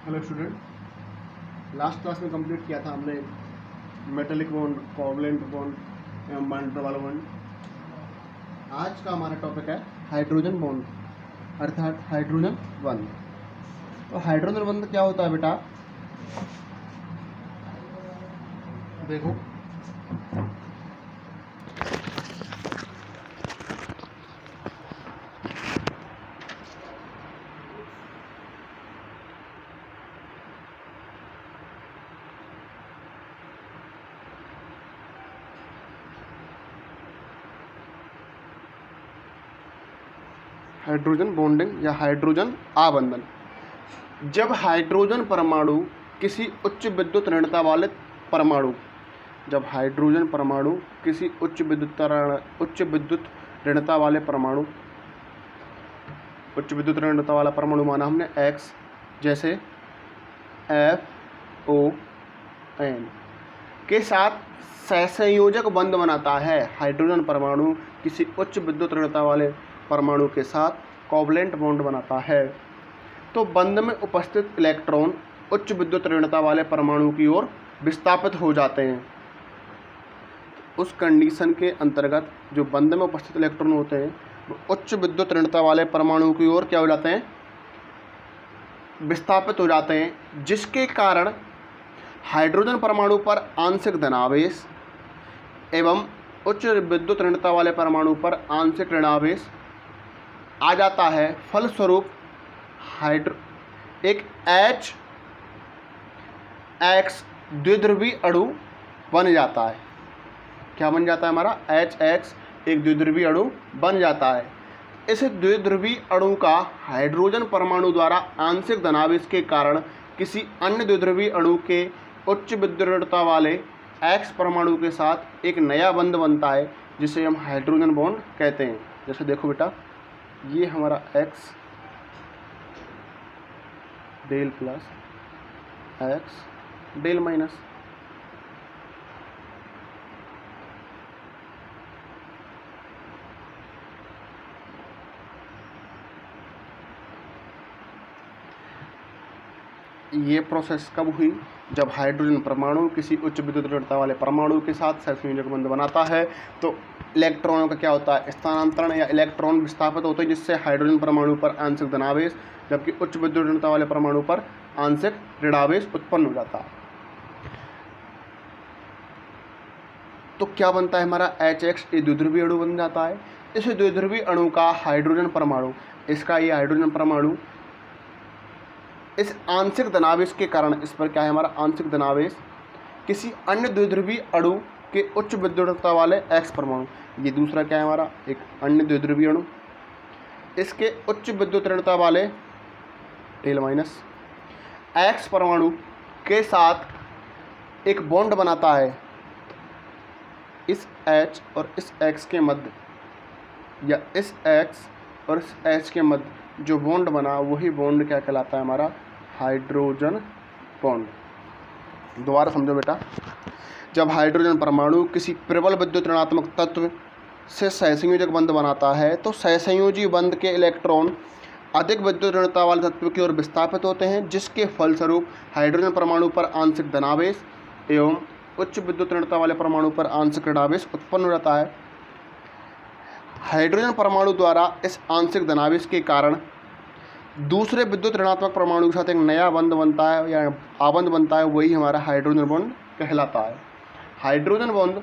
Hello student, last class में complete किया था हमने मेटेलिक बॉन्ड, कोवलेंट बॉन्ड एवं वैन डर वाल बॉन्ड। आज का हमारा टॉपिक है हाइड्रोजन बॉन्ड अर्थात हाइड्रोजन बंध। तो हाइड्रोजन बंध क्या होता है बेटा? देखो, हाइड्रोजन बॉन्डिंग या हाइड्रोजन आबंधन। जब हाइड्रोजन परमाणु किसी उच्च विद्युत ऋणता वाले परमाणु जब हाइड्रोजन परमाणु किसी उच्च विद्युत ऋणता वाले परमाणु उच्च विद्युत ऋणता वाला परमाणु माना हमने X, जैसे FON के साथ सहसंयोजक बंध बनाता है। हाइड्रोजन परमाणु किसी उच्च विद्युत ऋणता वाले परमाणु के साथ कोवलेंट बॉन्ड बनाता है तो बंध में उपस्थित इलेक्ट्रॉन उच्च विद्युत ऋणता वाले परमाणु की ओर विस्थापित हो जाते हैं। उस कंडीशन के अंतर्गत जो बंध में उपस्थित इलेक्ट्रॉन होते हैं वो उच्च विद्युत ऋणता वाले परमाणु की ओर क्या हो जाते हैं? विस्थापित हो जाते हैं, जिसके कारण हाइड्रोजन परमाणु पर आंशिक धनावेश एवं उच्च विद्युत ऋणता वाले परमाणु पर आंशिक ऋणावेश आ जाता है। फलस्वरूप एक HX द्विध्रुवी अणु बन जाता है। क्या बन जाता है हमारा? HX एक द्विध्रुवी अणु बन जाता है। इस द्विध्रुवी अणु का हाइड्रोजन परमाणु द्वारा आंशिक धनावेश के कारण किसी अन्य द्विध्रुवी अणु के उच्च विद्युत ऋणता वाले X परमाणु के साथ एक नया बंध बनता है, जिसे हम हाइड्रोजन बॉन्ड कहते हैं। जैसे देखो बेटा, ये हमारा X del plus X del minus, ये प्रोसेस कब हुई? जब हाइड्रोजन परमाणु किसी उच्च विद्युत ऋणता वाले परमाणु के साथ सहसंयोजक बंध बनाता है तो इलेक्ट्रॉनों का क्या होता है? स्थानांतरण या इलेक्ट्रॉन विस्थापित होते हैं, जिससे हाइड्रोजन परमाणु पर आंशिक धनावेश जबकि उच्च विद्युत ऋणता वाले परमाणु पर आंशिक ऋणावेश उत्पन्न हो जाता है। तो क्या बनता है हमारा? HX एक द्विध्रुवी अणु बन जाता है। इस द्विध्रुवी अणु का हाइड्रोजन परमाणु ये हाइड्रोजन परमाणु इस आंशिक धनावेश के कारण, इस पर क्या है हमारा? आंशिक धनावेश किसी अन्य द्विध्रुवी अणु के उच्च विद्युतता वाले X परमाणु, ये दूसरा क्या है हमारा? एक अन्य द्विध्रुवी अणु, इसके उच्च विद्युत ऋणता वाले डेल माइनस X परमाणु के साथ एक बॉन्ड बनाता है। इस H और इस X के मध्य या इस X और इस H के मध्य जो बॉन्ड बना वही बॉन्ड क्या कहलाता है हमारा? Hydrogen bond. दोबारा समझो बेटा, जब हाइड्रोजन परमाणु किसी प्रबल विद्युत ऋणात्मक तत्व से सहसंयोजक बंध बनाता है तो सहसंयोजी बंध के इलेक्ट्रॉन अधिक विद्युत ऋणता वाले तत्व की ओर विस्थापित होते हैं, जिसके फलस्वरूप हाइड्रोजन परमाणु पर आंशिक धनावेश एवं उच्च विद्युत ऋणता वाले परमाणु पर आंशिक ऋणावेश उत्पन्न हो जाता है। हाइड्रोजन परमाणु द्वारा इस आंशिक धनावेश के कारण दूसरे विद्युत ऋणात्मक परमाणु के साथ एक नया बंध बनता है या आबंध बनता है, वही हमारा हाइड्रोजन बॉन्ड कहलाता है। हाइड्रोजन बॉन्ड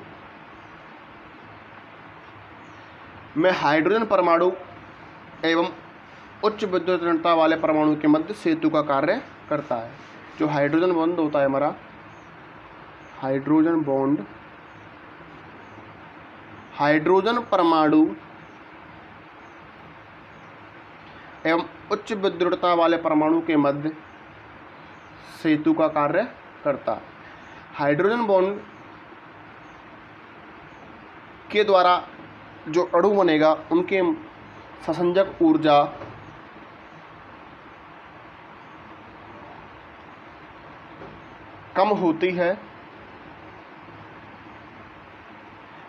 में हाइड्रोजन परमाणु एवं उच्च विद्युत ऋणता वाले परमाणु के मध्य सेतु का कार्य करता है। जो हाइड्रोजन बॉन्ड होता है हमारा, हाइड्रोजन बॉन्ड हाइड्रोजन परमाणु एवं उच्च विद्युतता वाले परमाणु के मध्य सेतु का कार्य करता है। हाइड्रोजन बॉन्ड के द्वारा जो अणु बनेगा उनके संसंजक ऊर्जा कम होती है।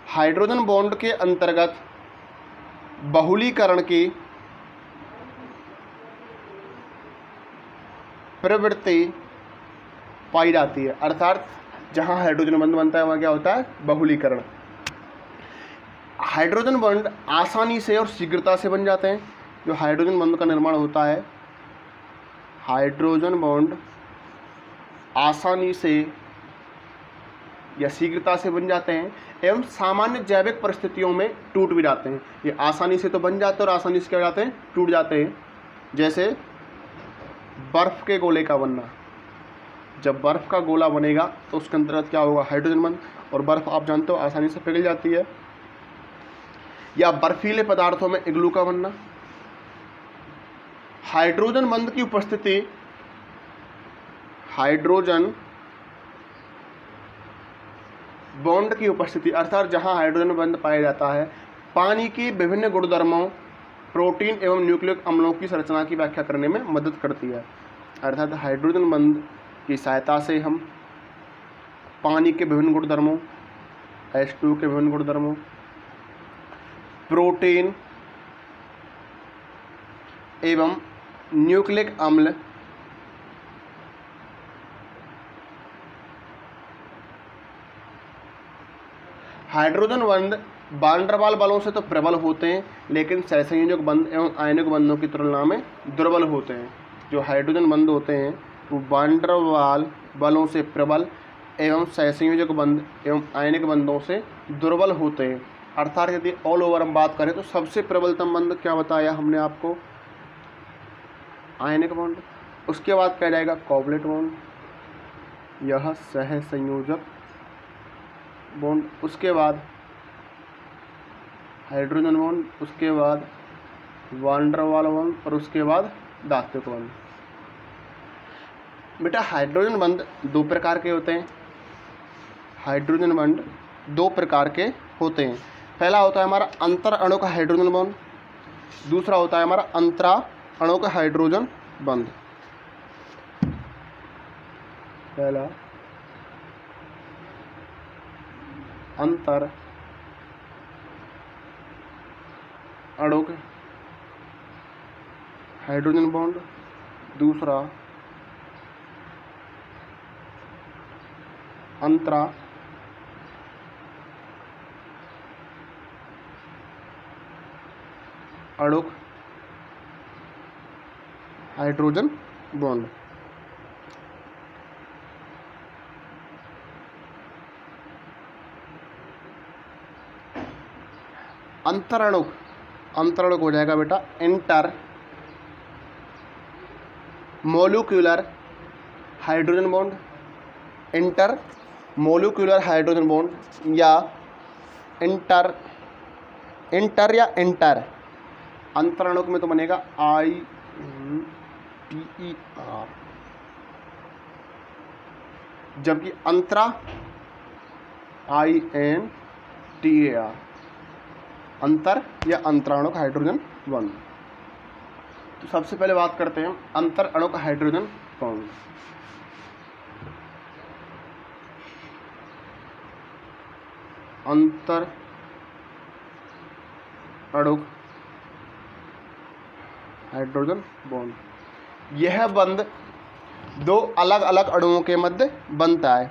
हाइड्रोजन बॉन्ड के अंतर्गत बहुलीकरण की प्रवृत्ति पाई जाती है, अर्थात जहाँ हाइड्रोजन बंध बनता है वहाँ क्या होता है, बहुलीकरण। हाइड्रोजन बंध आसानी से और शीघ्रता से बन जाते हैं। जो हाइड्रोजन बंध का निर्माण होता है, हाइड्रोजन बॉन्ड आसानी से या शीघ्रता से बन जाते हैं एवं सामान्य जैविक परिस्थितियों में टूट भी जाते हैं। ये आसानी से तो बन जाते हैं और आसानी से क्या हो जाते हैं, टूट जाते हैं। जैसे बर्फ़ के गोले का बनना, जब बर्फ़ का गोला बनेगा तो उसके अंतर्गत क्या होगा, हाइड्रोजन बंध, और बर्फ़ आप जानते हो आसानी से पिघल जाती है। या बर्फीले पदार्थों में इग्लू का बनना। हाइड्रोजन बंध की उपस्थिति, हाइड्रोजन बॉन्ड की उपस्थिति, अर्थात जहां हाइड्रोजन बंध पाया जाता है, पानी की विभिन्न गुणधर्मों, प्रोटीन एवं न्यूक्लिक अम्लों की संरचना की व्याख्या करने में मदद करती है। अर्थात हाइड्रोजन बंध की सहायता से हम पानी के विभिन्न गुणधर्मों, H2 के विभिन्न गुणधर्मों, प्रोटीन एवं न्यूक्लिक अम्ल, हाइड्रोजन बंध वान डर वाल बलों से तो प्रबल होते हैं, लेकिन सहसंयोजक बंध एवं आयनिक बंधों की तुलना में दुर्बल होते हैं। जो हाइड्रोजन बंध होते हैं वो वान डर वाल बलों से प्रबल एवं सहसंयोजक बंध एवं आयनिक बंधों से दुर्बल होते हैं। अर्थात यदि ऑल ओवर हम बात करें तो सबसे प्रबलतम बंध क्या बताया हमने आपको, आयनिक बॉन्ड। उसके बाद क्या जाएगा, कोवलेंट बॉन्ड, यह सहसंयोजक बॉन्ड। उसके बाद हाइड्रोजन बॉन्ड, उसके बाद वान डर वाल बॉन्ड, और उसके बाद दात्विक बॉन्ड। बेटा हाइड्रोजन बंध दो प्रकार के होते हैं। हाइड्रोजन बंध दो प्रकार के होते हैं। पहला होता है हमारा अंतर अणु का हाइड्रोजन बॉन्ड, दूसरा होता है हमारा अंतरा अणु का हाइड्रोजन बंध। पहला अंतर अणु के हाइड्रोजन बॉन्ड, दूसरा अंतरा अणु हाइड्रोजन बॉन्ड। अंतरणुक हो जाएगा बेटा inter molecular hydrogen bond, inter molecular hydrogen bond, या इंटर या इंटर। अंतरणुक में तो बनेगा INTER, जबकि अंतरा INTER, अंतर या अंतराणुक हाइड्रोजन बॉन्ड। तो सबसे पहले बात करते हैं अंतर अणुक हाइड्रोजन बॉन्ड। अंतर अणुक हाइड्रोजन बॉन्ड, यह बंध दो अलग अलग अणुओं के मध्य बनता है।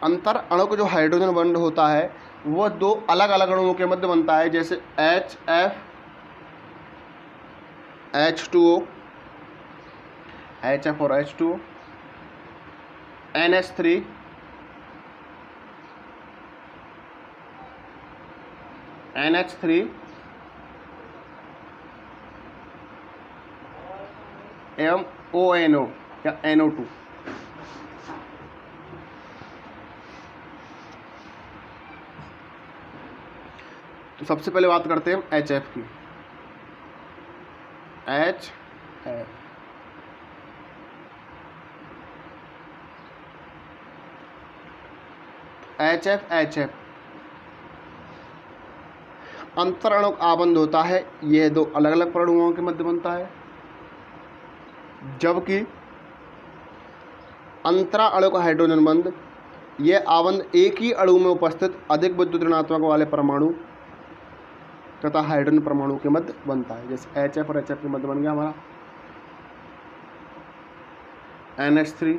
अंतर अणुक जो हाइड्रोजन बॉन्ड होता है वह दो अलग अलग अणुओं के मध्य बनता है, जैसे HF H2O, HF और H2O, NH3 NH3 एवं ONO या NO2। तो सबसे पहले बात करते हैं HF की। HF अंतर अणुक आबंध होता है, यह दो अलग अलग परमाणुओं के मध्य बनता है, जबकि अंतरा अणुक हाइड्रोजन बंध, यह आबंध एक ही अणु में उपस्थित अधिक विद्युत ऋणात्मक वाले परमाणु तथा हाइड्रोजन परमाणु के मध्य बनता है। जैसे HF और HF के मध्य बन गया हमारा NH3,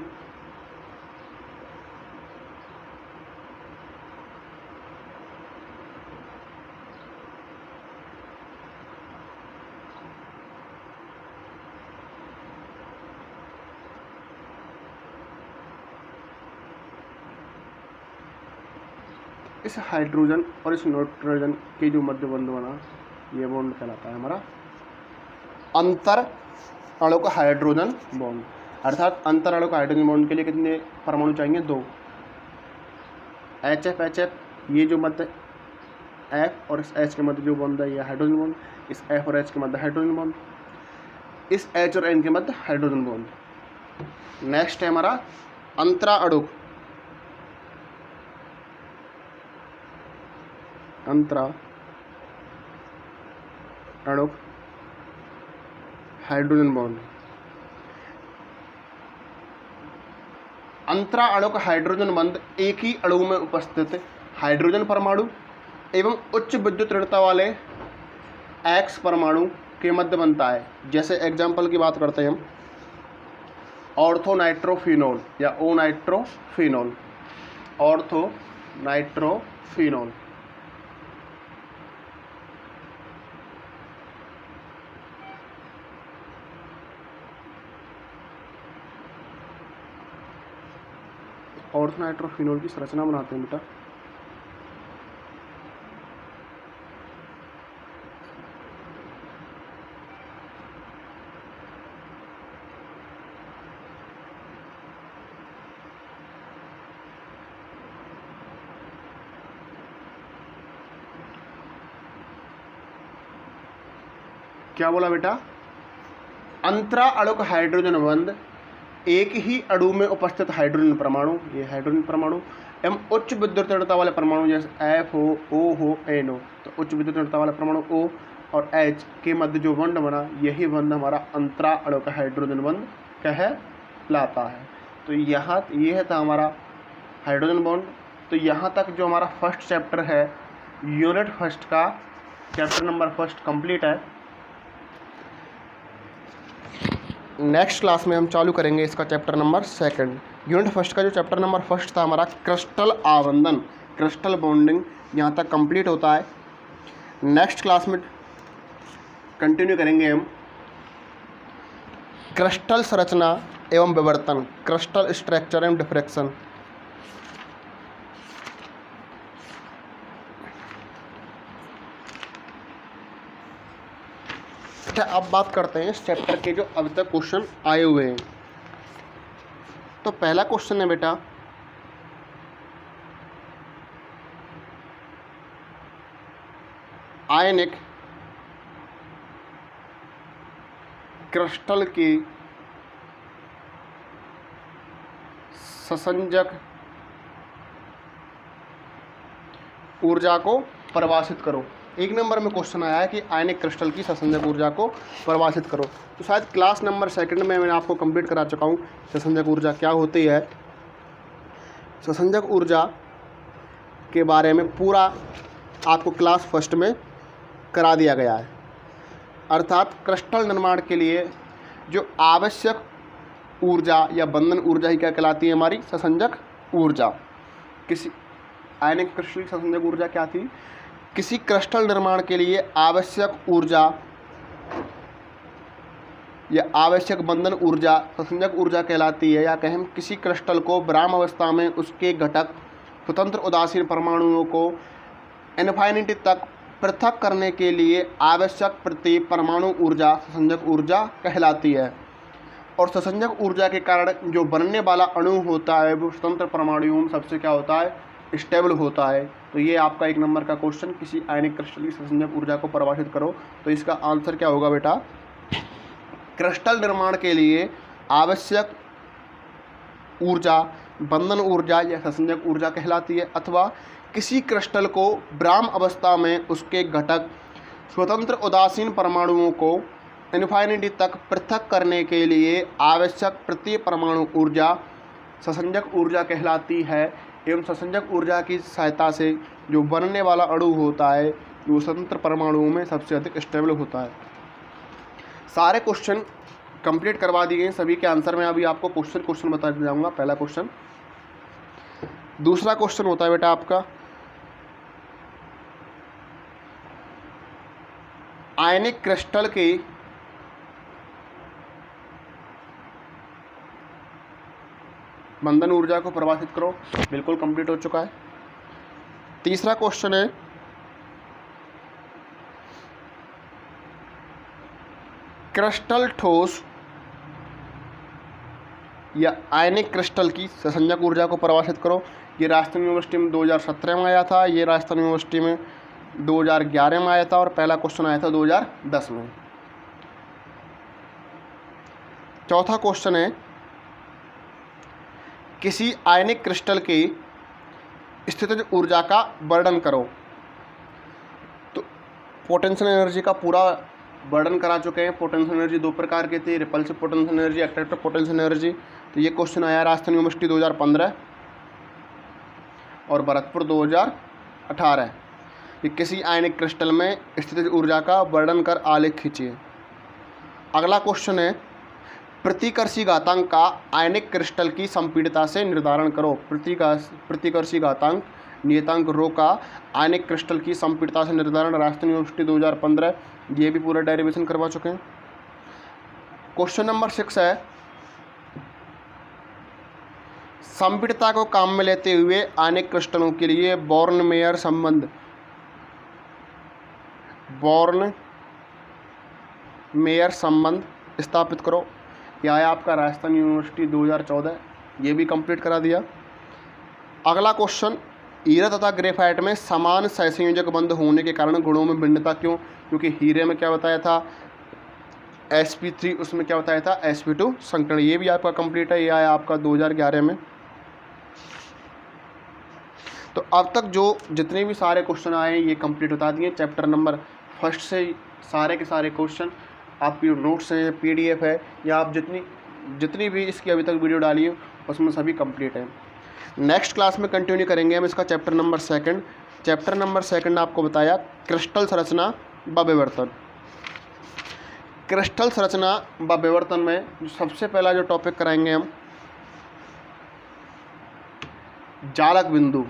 इस हाइड्रोजन और इस नाइट्रोजन के जो मध्य बंध बना, ये बॉन्ड कहलाता है हमारा अंतर अणुक हाइड्रोजन बॉन्ड। अर्थात अंतर अणुक हाइड्रोजन बॉन्ड के लिए कितने परमाणु चाहिए? 2। HF HF ये जो मध्य F और इस H के मध्य जो बॉन्ड है ये हाइड्रोजन बॉन्ड, इस F और H के मध्य हाइड्रोजन बॉन्ड, इस H और N के मध्य हाइड्रोजन बॉन्ड। नेक्स्ट है हमारा अंतरा अणुक हाइड्रोजन बॉन्ड। अंतरा अणुक हाइड्रोजन बंध एक ही अणु में उपस्थित हाइड्रोजन परमाणु एवं उच्च विद्युत ऋणता वाले X परमाणु के मध्य बनता है। जैसे एग्जाम्पल की बात करते हैं हम, ऑर्थो नाइट्रोफिनॉल या O nitrophenol, ortho nitrophenol. Ortho nitrophenol की संरचना बनाते हैं बेटा। क्या बोला बेटा? अंतरा अणुक हाइड्रोजन बंध एक ही अणु में उपस्थित हाइड्रोजन परमाणु, ये हाइड्रोजन परमाणु एवं उच्च विद्युत ऋणता वाले परमाणु जैसे F हो, O हो, N हो, तो उच्च विद्युत ऋणता वाले परमाणु O और H के मध्य जो बंध बना, यही बंध हमारा अंतरा अणुक हाइड्रोजन बंध कहलाता है। तो यहाँ ये था हमारा हाइड्रोजन बॉन्ड। तो यहाँ तक जो हमारा फर्स्ट चैप्टर है, यूनिट फर्स्ट का चैप्टर नंबर फर्स्ट कंप्लीट है। नेक्स्ट क्लास में हम चालू करेंगे इसका chapter number second. Unit first का जो चैप्टर नंबर फर्स्ट था हमारा क्रिस्टल आबंधन, क्रिस्टल बॉन्डिंग, यहाँ तक कंप्लीट होता है। नेक्स्ट क्लास में कंटिन्यू करेंगे हम क्रिस्टल संरचना एवं विवर्तन, क्रिस्टल स्ट्रक्चर एंड डिफ्रैक्शन। अब बात करते हैं इस चैप्टर के जो अभी तक क्वेश्चन आए हुए हैं। तो पहला क्वेश्चन है बेटा, आयनिक क्रिस्टल की ससंजक ऊर्जा को परिभाषित करो। एक नंबर में क्वेश्चन आया है कि आयनिक क्रिस्टल की ससंजक ऊर्जा को परिभाषित करो। तो शायद क्लास नंबर सेकंड में मैंने आपको कंप्लीट करा चुका हूँ ससंजक ऊर्जा क्या होती है। ससंजक ऊर्जा के बारे में पूरा आपको क्लास फर्स्ट में करा दिया गया है। अर्थात क्रिस्टल निर्माण के लिए जो आवश्यक ऊर्जा या बंधन ऊर्जा ही क्या कहलाती है? हमारी ससंजक ऊर्जा। किसी आयनिक क्रिस्टल की ससंजक ऊर्जा क्या थी? किसी क्रिस्टल निर्माण के लिए आवश्यक ऊर्जा या आवश्यक बंधन ऊर्जा ससंजक ऊर्जा कहलाती है। या कहें किसी क्रिस्टल को ब्राह्म अवस्था में उसके घटक स्वतंत्र उदासीन परमाणुओं को इनफाइनिटी तक पृथक करने के लिए आवश्यक प्रति परमाणु ऊर्जा ससंजक ऊर्जा कहलाती है। और ससंजक ऊर्जा के कारण जो बनने वाला अणु होता है वो स्वतंत्र परमाणुओं में सबसे क्या होता है? स्टेबल होता है। तो ये आपका एक नंबर का क्वेश्चन, किसी आयनिक क्रिस्टल की ससंजक ऊर्जा को परिभाषित करो। तो इसका आंसर क्या होगा बेटा? क्रिस्टल निर्माण के लिए आवश्यक ऊर्जा बंधन ऊर्जा या ससंजक ऊर्जा कहलाती है, अथवा किसी क्रिस्टल को ब्राह्म अवस्था में उसके घटक स्वतंत्र उदासीन परमाणुओं को इनफाइनिटी तक पृथक करने के लिए आवश्यक प्रति परमाणु ऊर्जा ससंजक ऊर्जा कहलाती है। एवं ससंजक ऊर्जा की सहायता से जो बनने वाला अणु होता है जो स्वतंत्र परमाणुओं में सबसे अधिक स्टेबल होता है। सारे क्वेश्चन कंप्लीट करवा दिए हैं, सभी के आंसर में अभी आपको क्वेश्चन बता जाऊंगा। पहला क्वेश्चन, दूसरा क्वेश्चन होता है बेटा आपका आयनिक क्रिस्टल के बंधन ऊर्जा को परिभाषित करो। बिल्कुल कंप्लीट हो चुका है। तीसरा क्वेश्चन है क्रिस्टल ठोस या आयनिक क्रिस्टल की ससंजक ऊर्जा को परिभाषित करो। ये राजस्थान यूनिवर्सिटी में 2017 में आया था, ये राजस्थान यूनिवर्सिटी में 2011 में आया था और पहला क्वेश्चन आया था 2010 में। चौथा क्वेश्चन है किसी आयनिक क्रिस्टल की स्थितिज ऊर्जा का वर्णन करो। तो पोटेंशियल एनर्जी का पूरा वर्णन करा चुके हैं। पोटेंशियल एनर्जी दो प्रकार की थी, repulsive potential energy, attractive potential energy. तो ये क्वेश्चन आया राजस्थान यूनिवर्सिटी 2015 और भरतपुर 2018। कि किसी आयनिक क्रिस्टल में स्थितिज ऊर्जा का वर्णन कर आलेख खींचिए। अगला क्वेश्चन है प्रतिकर्षी घातांक का आयनिक क्रिस्टल की संपीड़ितता से निर्धारण करो। प्रतिकर्षी घातांक नियतांक रो का आयनिक क्रिस्टल की संपीड़ितता से निर्धारण राजस्थान यूनिवर्सिटी 2015, ये भी पूरा डेरिवेशन करवा चुके हैं। क्वेश्चन नंबर 6 है संपीड़ितता को काम में लेते हुए आयनिक क्रिस्टलों के लिए बॉर्न मेयर संबंध स्थापित करो। यह है आपका राजस्थान यूनिवर्सिटी 2014, ये भी कंप्लीट करा दिया। अगला क्वेश्चन हीरा तथा ग्रेफाइट में समान सहसंयोजक बंध होने के कारण गुणों में भिन्नता क्यों? क्योंकि हीरे में क्या बताया था sp3, उसमें क्या बताया था sp2 संकरण। ये भी आपका कंप्लीट है, ये आया आपका 2011 में। तो अब तक जो जितने भी सारे क्वेश्चन आए हैं ये कंप्लीट बता दिए। चैप्टर नंबर 1 से सारे के सारे क्वेश्चन आपकी नोट्स हैं, PDF है, या आप जितनी भी इसकी अभी तक वीडियो डाली है उसमें सभी कंप्लीट है। नेक्स्ट क्लास में कंटिन्यू करेंगे हम इसका चैप्टर नंबर 2। चैप्टर नंबर 2 आपको बताया क्रिस्टल संरचना व विवर्तन। क्रिस्टल संरचना व विवर्तन में जो सबसे पहला जो टॉपिक कराएंगे हम चालक बिंदु।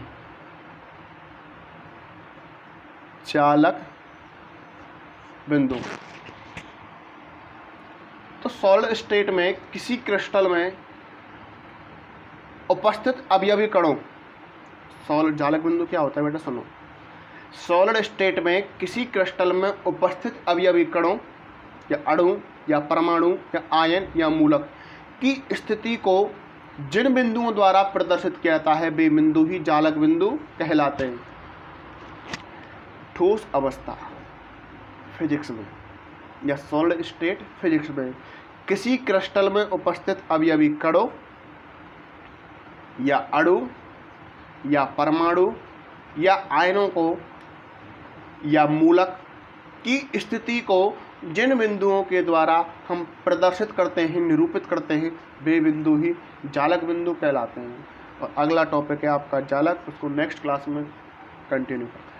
तो सॉलिड स्टेट में किसी क्रिस्टल में उपस्थित अवयवी कणों, सॉलिड जालक बिंदु क्या होता है बेटा सुनो। सॉलिड स्टेट में किसी क्रिस्टल में उपस्थित अवयवी कणों या अणु या परमाणु या आयन या मूलक की स्थिति को जिन बिंदुओं द्वारा प्रदर्शित किया जाता है वे बिंदु ही जालक बिंदु कहलाते हैं। ठोस अवस्था फिजिक्स में या सॉलिड स्टेट फिजिक्स में किसी क्रिस्टल में उपस्थित अवयवी कणों या अणु या परमाणु या आयनों को या मूलक की स्थिति को जिन बिंदुओं के द्वारा हम प्रदर्शित करते हैं, निरूपित करते हैं, वे बिंदु ही जालक बिंदु कहलाते हैं। और अगला टॉपिक है आपका जालक, उसको नेक्स्ट क्लास में कंटिन्यू करते हैं।